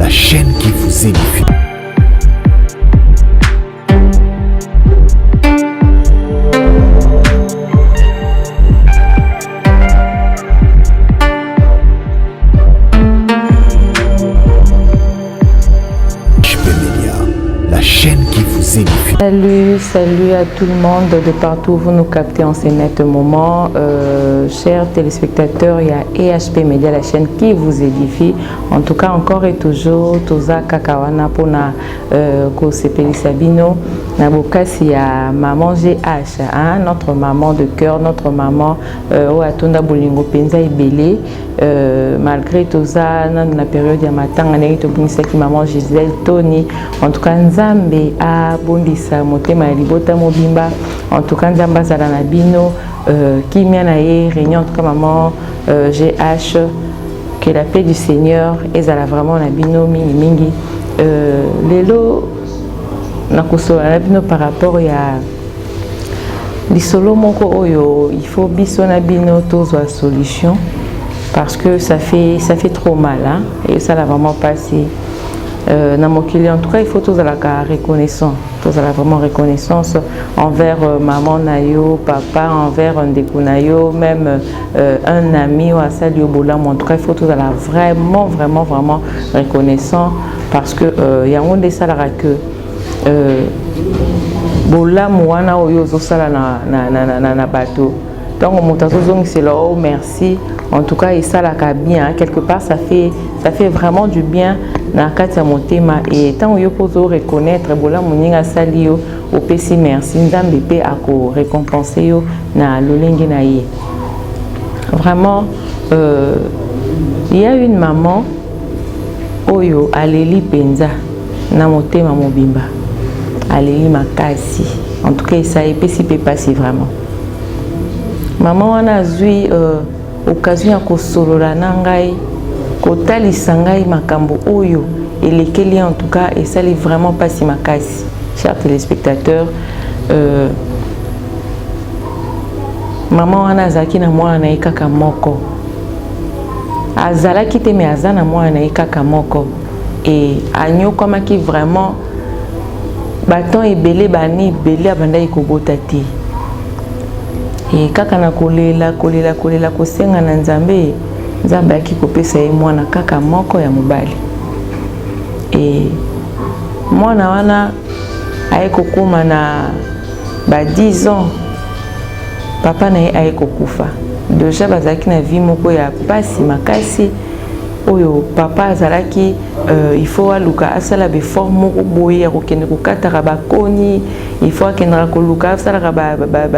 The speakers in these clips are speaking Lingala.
la chaîne qui vous édifie. La chaîne qui vous édifie. Salut à tout le monde de partout où vous nous captez en ce net moment. Chers téléspectateurs, il y a EHP Média, la chaîne qui vous édifie. En tout cas, encore et toujours, Toza Kakawana pour na Kosepeli Sabino. Nabokasi ya maman GH, hein, notre maman de cœur, notre maman Oatunda Bolingo Penza Ibele. Malgré tout ça, dans la période de matin, on a eu maman Gisèle Tony. En tout cas, Nzambe a bondisa motema ya libota mobimba. En tout cas, Nzamba Zalana Bino, qui m'a réunion en tout cas maman GH, que la paix du Seigneur est vraiment la bino mingi mingi. Lelo nakosola bino par rapport à lisolo moko oyo, il faut biso na bino tozwa solution parce que ça fait trop mal, hein, et ça l'a vraiment passé. Dans mon client, en tout cas, il faut tous la reconnaissance, tous la vraiment reconnaissance envers maman nayo, papa, envers un décounayo, même un ami ou à salut au bolam. En tout cas, il faut tous la vraiment reconnaissant parce que il y a un des salariés que bolam wana oyo zo sala na bateau. Donc on monte c'est là, oh merci. En tout cas, et ça la bien, quelque part ça fait vraiment du bien na katia motema et tant yo pozo reconnaître bola moninga salio au pesi merci nzambe pe ako récompenser yo na lolenge na ye. Vraiment il y a une maman oyo aleli penza na motema mobimba. Aleli makasi. En tout cas, ça epesi pe passer vraiment. Maman wana zui occasion ya kosolola na ngai kotalisa ngai makambo oyo elekeli en tout cas et ça est vraiment pas si makasi. Chers téléspectateurs, maman wana azaki na mwana na kaka moko azalaki te me azana mwana na kaka moko et anyokomaki vraiment baton ebele bani ebele abandaki kobota te. Et kaka na kolela kosenga na nzambe nzambe aki kopesa ye mwana kaka moko ya mobali. Et mwana wana aye kokoma na ba 10 ans papa na ye aye kokufa. Déjà bazaki na vie moko ya pasi makasi oyo papa azalaki il faut aluka asala be forme moko boye ya kokende kokataka bakoni, il faut akendaka koluka asalaka ba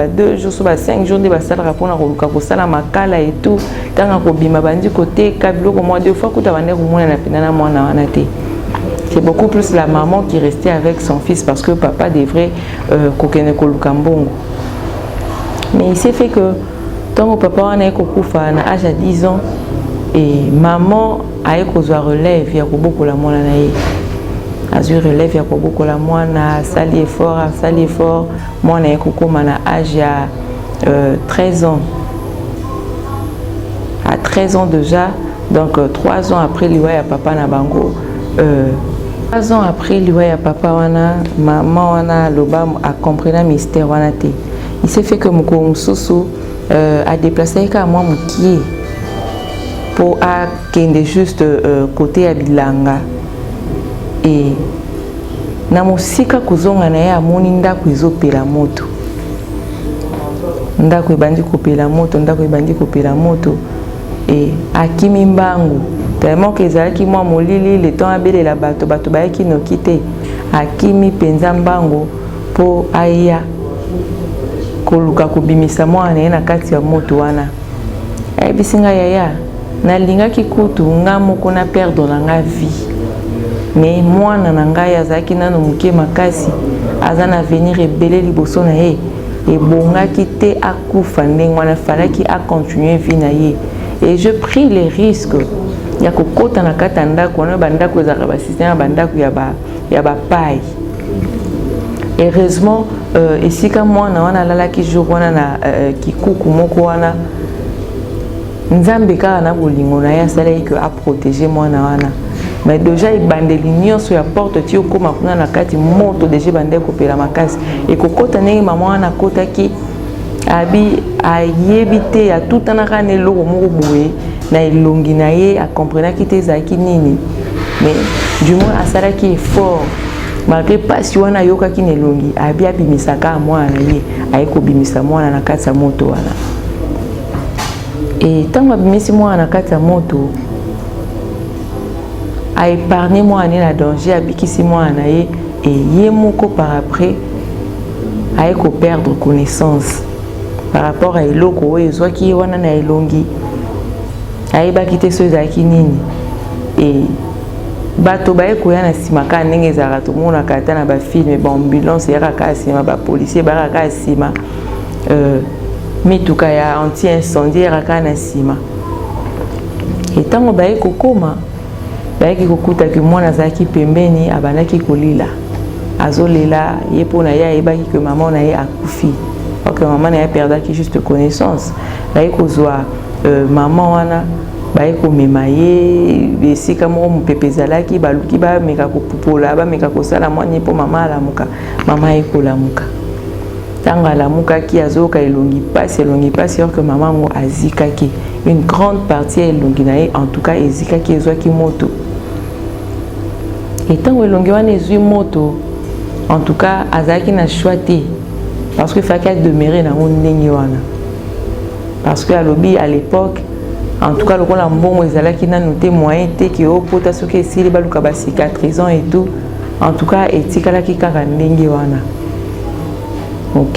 2 jours so ba 5 jours nde basalaka mpona koluka kosala makala et tout tanga kobima bandi koteka biloko mwa 2 fois kuta bande komona na pena na mwana wana te. C'est beaucoup plus la maman qui restait avec son fils parce que papa devrait kokende koluka mbongo. Mais il s'est fait que tant que papa wana ekokufa na âge à 10 ans et maman a kozwa relève ya kobokola mwana na ye. Azui relève ya kobokola mwana, sali effort, mwana ya kokoma na âge ya 13 ans. À 13 ans déjà, donc 3 ans après liwa ya papa na bango, 3 ans après liwa ya papa wana, maman wana loba a compris la mystère wana te. Il s'est fait que moko mususu a déplacé ka moi mukie pour akende juste côté ya bilanga et na mosika kozonga na ye amoni ndako ezopela moto, ndako ebandi kopela moto et akimi mbangu tellement que ezalaki mwa molili le temps abelela bato bayaki noki te akimi penza mbangu po aya koluka kobimisa mwana na ye na kati ya moto wana. Ayebisinga yaya nalingaki kutu nga moko na perdre na nga vie mais mwana na ngai azalaki nano moke makasi aza na avenir ebele liboso na ye ebongaki te akufa ndenge wana falaki acontinue vie na ye. Et je pris les risques ya kokota na kata ndako wana bandako ezalaka basystème ya bandako ya bapaille. Heureusement esika mwana wana alalaki jour wana na kikuku moko wana nzambe kaka na bolingo na ye asalaki ke aprotéger mwana wana mais déjà ibandeli nyonso ya porte ti okoma kuna na kati moto déjà bande kopela makasi et kokota ndenge mama wana akotaki abi ayebi te atutanaka na eloko moko boye na elongi na ye akomprenaki te ezalaki nini mais du moins asalaki effort malgré pasi wana ayokaki na elongi abi abimisaka mwana na ye aye kobimisa mwana na kati ya moto wana et ntango abimisi mwana na kati ya moto a épargné moi en la danger abikisi moi na ye et ye moko par après a ko perdre connaissance par rapport à eloko oyo ezwaki wana na elongi ayebaki te so ezalaki nini et bato baye koya na nsima kaka ndenge ezalaka tomonaka ata na bafilme baambulance eyaka kaka nsima bapolisier bayaka kaka nsima mituka ya anti incendie eyaka kaka na nsima et ntango baye kokoma bayaki kokutaki mwana azalaki pembeni abandaki kolila azolela ye mpo na ye ayebaki ke mama na ye akufi ok mama na ye perdaki juste connaissance baye kozwa mama wana baye komema ye esika moko mopepe ezalaki baluki bameka kopupola bameka kosala mwani mpo mama alamuka mama ye kolamuka ntango alamukaki azoyoka elongi mpasi or que mama yango azikaki une grande partie ya elongi na ye en tout cas ezikaki ezwaki moto et ntango elongi wana ezwi moto en tout cas azalaki na choix te parce que faki ademeurer nango ndenge wana parce que alobi à l'époque en tout cas lokola mbongo ezalaki nanu te moyen te ke opota soki esili baluka bacicatrisant et tout en tout cas etikalaki kaka ndenge wana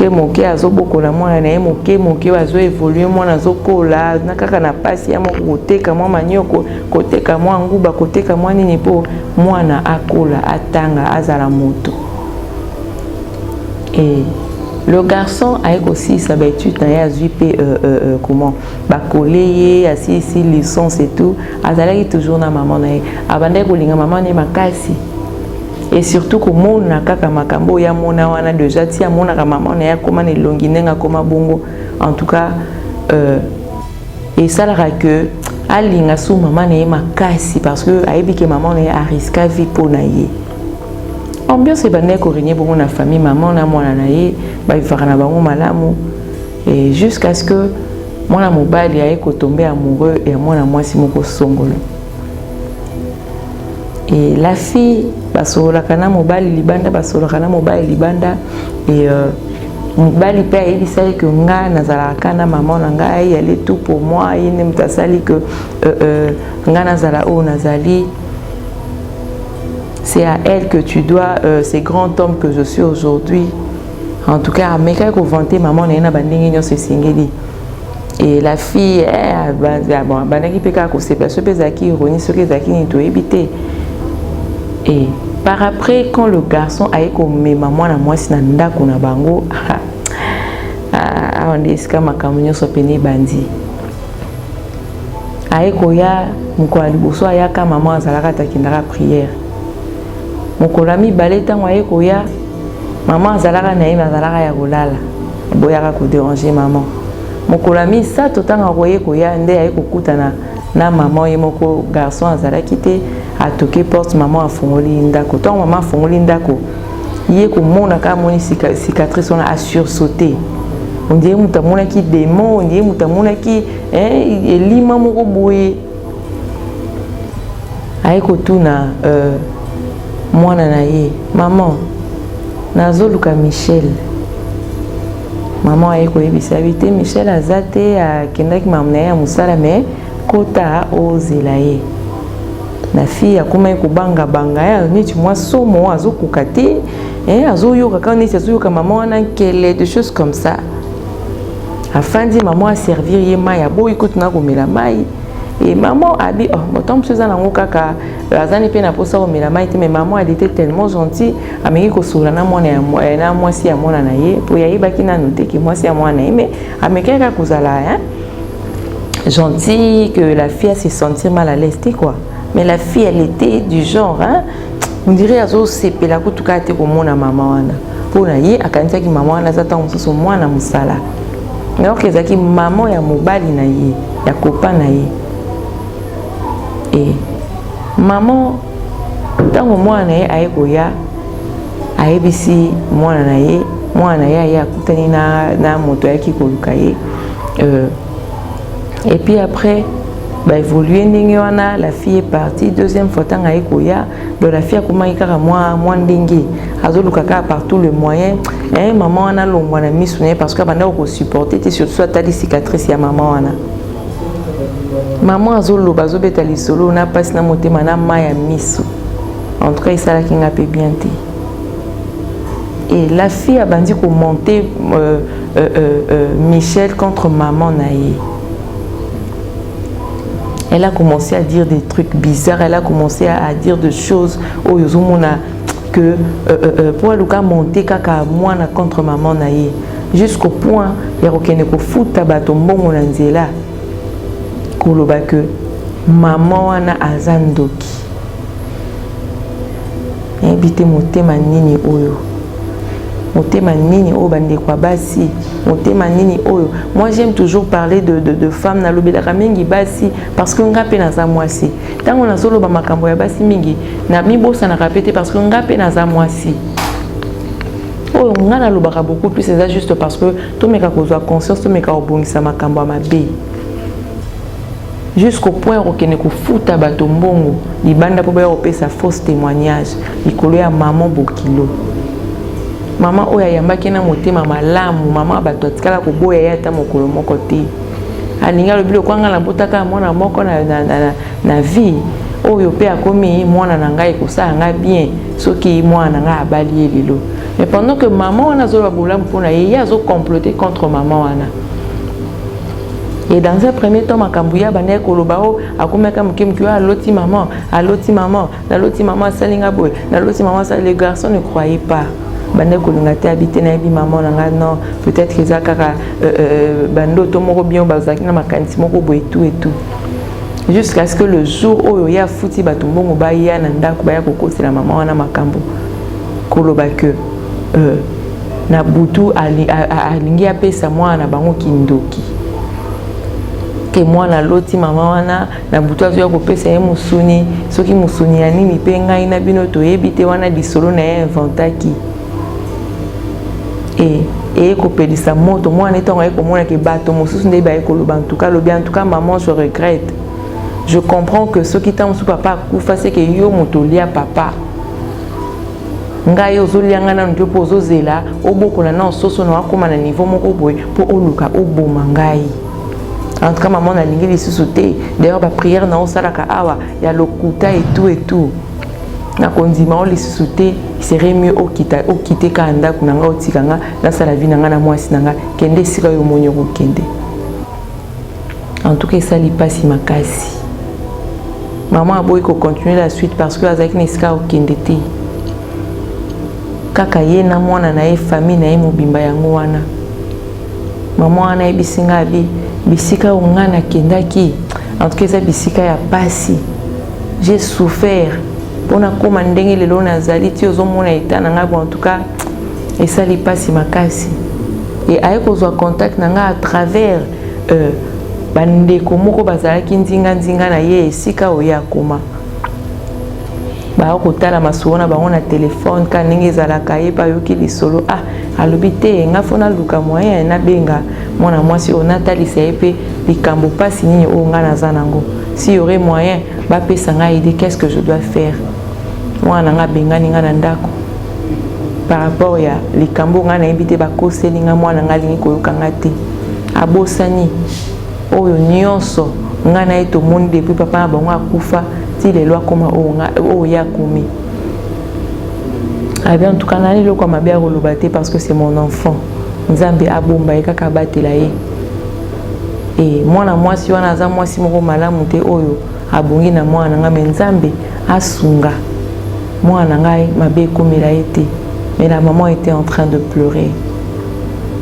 moke azobokola mwana na ye moke azo évoluer mwana azokola na kaka na pasi ya moko koteka mwa manioko koteka mwa nguba koteka mwa nini mpo mwana akola atanga azala moto et le garçon a aussi sa étude na ye azwi pe comment bakole ye asisi licence et tout azalaki toujours na maman na ye abandaki kolinga maman na ye makasi et surtout komona kaka makambo ya mona wana déjà ti amonaka maman na ye akoma na elongi ndenge akoma bongo en tout cas esalaka que alinga su maman na ye makasi parce que ayebi ke maman na ye ariska vie mpo na ye ambiance ebandaki korégner bongo na famille maman na mwana na ye bavivaka na bango malamu et jusqu'à ce que mwana mobali aye kotombe amoureux ya mwana mwasi moko songolo et la fille basololaka na mobali libanda et mobali mpe ayebisaki ke nga nazalaka na maman na ngai elle est tout pour moi ye nde moto asali ke nga nazala oyo nazali c'est à elle que tu dois ces grands hommes que je suis aujourd'hui en tout cas amekaki kovanter maman na ye na bandenge nyonso esengeli et la fille abandaki mpe kaka kosepela so mpe ezalaki ironie soki ezalaki nini toyebi te et par après quand le garçon aye komema mwana mwasi na ndako na bango awa nde esika makambo nyonso pene ebandi aye koya mokolo ya liboso ayaka mama azalaka atakendaka prière mokolo ya mibale ntango aye koya mama azalaka na ye azalaka ya kolala boyaka kodéranger mama mokolo ya misato ntango akoye koya nde aye kokutana na mama ye moko garçon azalaki te atoke porte maman afungoli ndako ntango mama afungoli ndako ye komona kaka amoni cicatrice wana asursauté on dirait moto amonaki démon on dirait moto amonaki elima moko boye aye kotuna mwana na ye maman nazoluka Michel maman aye koyebisa ye te Michel aza te akendaki mama na ye ya mosala mais kota ozela ye na fille akoma kobanga ya neti mwa somo azokuka te azoyoka kaka neti azoyoka maman wana nkele de choses comme ça afandi maman aservir ye mai aboyi kotuna komela mai et maman abi moto mosusu eza nango kaka azani mpe na mposa komela mai te mais maman elle était tellement gentille ameki kosola na mwasi ya mwana na ye mpo yayebaki nanu te ke mwasi ya mwana na ye mais amekaki kaka kozala gentille que la fille a se sentir mal à l'aise quoi. Mais la fille elle était du genre on dirait azo sepela kutuka te komona mama wana pona ye akanisaki mama wana zata mosusu mwana musala alors que ezaki maman ya mobali na ye ya copain na ye et maman Tango mwana ye aye koya ayebisi mwana na ye aye akutani na moto ayaki koluka ye et puis après bah évoluer ndenge wana la fille est partie deuxième fois tanga aye koya donc la fille akomaki kaka mwa ndenge azoluka kaka par tout le moyen maman wana longwa na misu na ye parce que abanda kokosupporte te surtout atali cicatrice ya maman wana maman azoloba azobeta lisolo na mpasi na motema na mai ya misu en tout cas esalaki nga mpe bien te et la fille a bandi monter Michel contre maman na ye. Elle a commencé à dire des trucs bizarres, elle a commencé à dire des choses où yozomona que pour Luka monter kaka mwana contre maman na ye jusqu'au point ya kokene ko futa bato mbongo na nzela koloba que maman wana azandoki ebite motema nini oyo motema nini oyo bandeko basi motema nini oyo. Moi j'aime toujours parler de femmes na lobelaka mingi basi parce que ngape na za mwasi tango na solo ba makambo ya basi mingi na mibosa na répéter parce que ngape na za mwasi oyo ngana lobaka beaucoup plus c'est ça juste parce que to meka kozwa conscience to meka obongisa makambo ya mabe jusqu'au point où kene ko futa bato mbongo libanda po ba opesa fausse témoignage likolo ya maman bokilo. Maman oya yambaki na motema malamu maman bato atikala koboya ya ta mokolo moko te alinga lobilo kwanga la botaka mwana moko na vie oyo pe akomi mwana na ngai kosala nga bien soki mwana nga abali lelo mais pendant que maman wana zo babola mpona ye azo comploter contre maman wana. Et dans un premier temps makambu ya bana koloba o akomeka mkimki aloti maman na loti maman salinga boy na loti maman ça les garçons ne croyaient pas. Bande kolingate habité na bi maman nanga non peut-être que ça kaka bando to moko bien bazaki na makanisi moko boy tout et tout jusqu'à ce que le jour où ya futi bato mbongo ba ya na ndako ba ya kokosela maman wana makambo koloba que na butu alingi apesa mwana bango kindoki ke mwana loti maman wana na butu azo ya kopesa ye musuni soki musuni ya nini pe ngai na bino toyebi te wana lisolo na ye inventaki et kopelisa moto mwana etongo ye komona ke bato mosusu nde baye koloba en tout cas maman je regrette je comprends que ceux qui t'ont sous papa akufa c'est que yo moto lia papa ngai ozolianga na ndio pozo zela obokola na soso na akoma na niveau moko boy po oluka oboma ngai en tout cas maman na lingi lisusu te d'ailleurs ba prière na osalaka awa ya lokuta et tout na kondima o lisusu te serait mieux au quitter kanda kunanga otikanga na sala vie nanga na mwasi nanga kende sika yo monyo ko kende. En tout cas ça li pasi makasi maman aboyi ko continuer la suite parce que azaki nesika o kende te kaka ye na mwana na ye famille na ye mobimba yango wana maman wana ebisinga bi bisika ongana kendaki en tout cas ça bisika ya pasi j'ai souffert pona koma ndenge lelo nazali ti ozomona etana ngabo en tout cas et ça li pasi makasi et aye kozwa contact nanga à travers bandeko moko bazalaki nzinga na ye esika oya koma ba kotala masuona bango na telefone ka ndenge ezalaka ye pa yoki lisolo alobi te nga fona luka moyen na benga mwana mwasi onatalisa ye pe likambo pasi nini o nga naza nango si y aurait moyen ba pesa nga idée qu'est-ce que je dois faire mwana nga bengani nga na ndako par rapport ya likambo nga na yebite bakoseli nga mwana nga lingi koyoka nga te abosani oyo nyonso nga na ye tomoni depuis papa na bango akufa ti lelo akoma oyo ya komi abi en tout cas nani loko mabe akoloba te parce que c'est mon enfant nzambe abomba ye kaka batela ye et mwana mwasi wana aza mwasi moko malamu te oyo abongi na mwana nga me nzambe asunga mwana ngai mabe ekomela ye te. Mais la maman était en train de pleurer.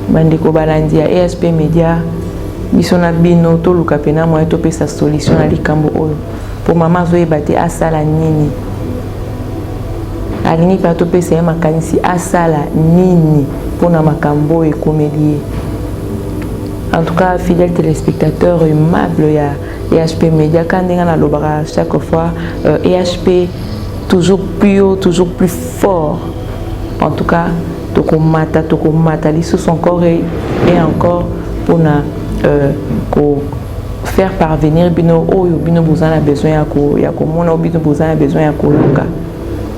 Bandeko balandi ya ESP Media biso na bino to luka pena moyen to pesa solution na likambo oyo pour maman zo ebate asala nini alingi pa to pesa ya makanisi asala nini pona makambo ekomeli. En tout cas fidèle téléspectateur aimable ya EHP Media quand ndenga na lobaka chaque fois EHP toujours plus haut, toujours plus fort. En tout cas, tokomata, l'issue encore et encore pour faire parvenir bino oyo bino besoin a besoin ya ko mona bino besoin a besoin ya ko longa.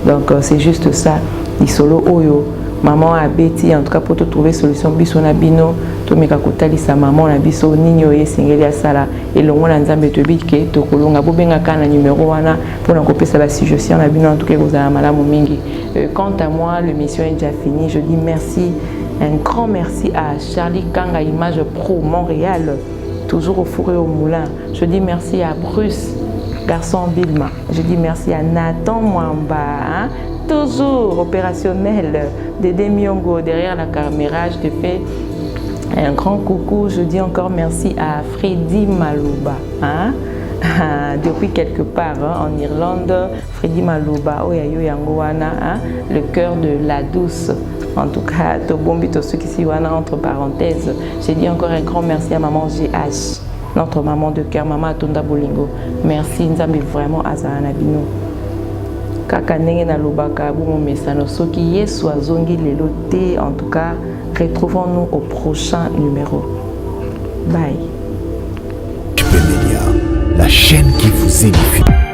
Donc c'est juste ça, lisolo oyo maman a beti en tout cas pour te trouver solution biso na bino to meka kotali sa maman na biso ninyo ye singeli ya sala elongo na nzambe to bike to kolonga bo benga kana numéro wana pour na kopesa la suggestion na bino en tout cas vous avez malamu mingi. Quant à moi, l'émission est déjà finie. Je dis merci, un grand merci à Charlie Kanga Image Pro Montréal, toujours au four et au moulin. Je dis merci à Bruce Garçon Bilma. Je dis merci à Nathan Mwamba, hein, toujours opérationnel. Dédé Miongo derrière la caméra. Je te fais un grand coucou. Je dis encore merci à Freddy Malouba. Hein. Depuis quelque part hein, en Irlande, Freddy Malouba, Oyayo Yangowana, hein, le cœur de la douce. En tout cas, Tobombi, ceux qui s'y entre parenthèses. J'ai dit encore un grand merci à maman GH, notre maman de cœur, maman Atonda Bolingo. Merci, Nzambi vraiment Azana Bino. Kaka nenge na lobaka bomo mesano soki yesu azongi lelo te. En tout cas, retrouvons-nous au prochain numéro. Bye. La chaîne qui vous édifie.